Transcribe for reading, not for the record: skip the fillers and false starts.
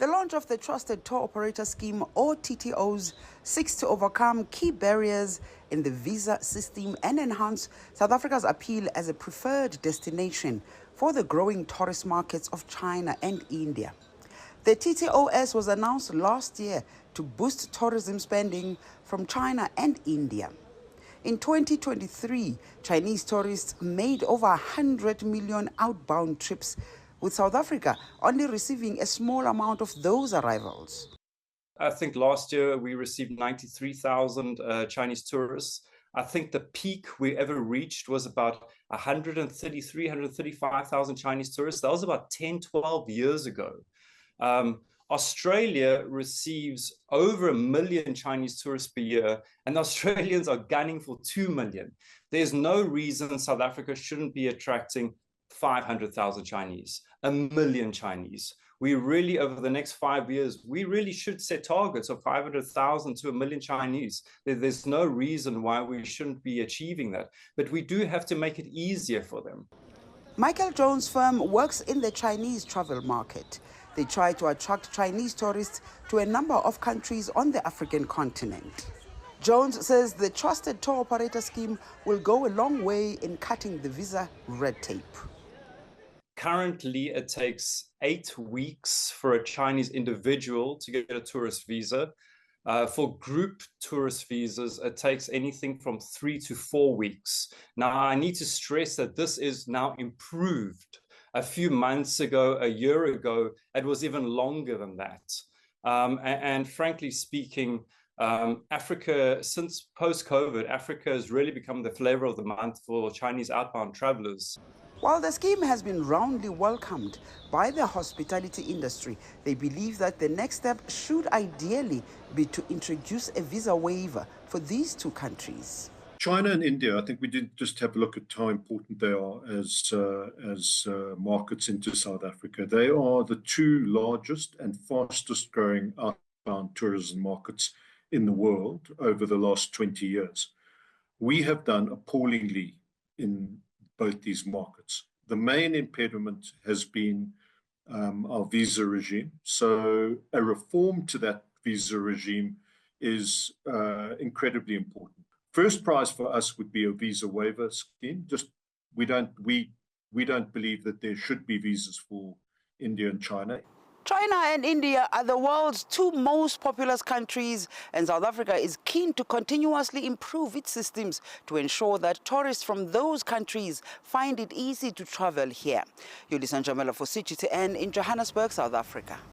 The launch of the Trusted Tour Operator Scheme, or TTOs, seeks to overcome key barriers in the visa system and enhance South Africa's appeal as a preferred destination for the growing tourist markets of China and India. The TTOS was announced last year to boost tourism spending from China and India. In 2023, Chinese tourists made over 100 million outbound trips, with South Africa only receiving a small amount of those arrivals. I think last year we received 93,000 Chinese tourists. I think the peak we ever reached was about 133, 135,000 Chinese tourists. That was about 10, 12 years ago. Australia receives over 1 million Chinese tourists per year, and the Australians are gunning for 2 million. There's no reason South Africa shouldn't be attracting 500,000 Chinese, 1 million Chinese. We really, over the next 5 years, we really should set targets of 500,000 to 1 million Chinese. There's no reason why we shouldn't be achieving that, but we do have to make it easier for them. Michael Jones' firm works in the Chinese travel market. They try to attract Chinese tourists to a number of countries on the African continent. Jones says the Trusted Tour Operator Scheme will go a long way in cutting the visa red tape. Currently, it takes 8 weeks for a Chinese individual to get a tourist visa. For group tourist visas, it takes anything from 3 to 4 weeks. Now, I need to stress that this is now improved. A few months ago, a year ago, it was even longer than that. And frankly speaking, Africa, since post-COVID, Africa has really become the flavor of the month for Chinese outbound travelers. While the scheme has been roundly welcomed by the hospitality industry, they believe that the next step should ideally be to introduce a visa waiver for these two countries. China and India, I think we did just have a look at how important they are as markets into South Africa. They are the two largest and fastest growing outbound tourism markets in the world over the last 20 years. We have done appallingly in both these markets. The main impediment has been our visa regime. So a reform to that visa regime is incredibly important. First prize for us would be a visa waiver scheme. We don't believe that there should be visas for India and China. China and India are the world's two most populous countries, and South Africa is keen to continuously improve its systems to ensure that tourists from those countries find it easy to travel here. Yolisa Njamela for CGTN in Johannesburg, South Africa.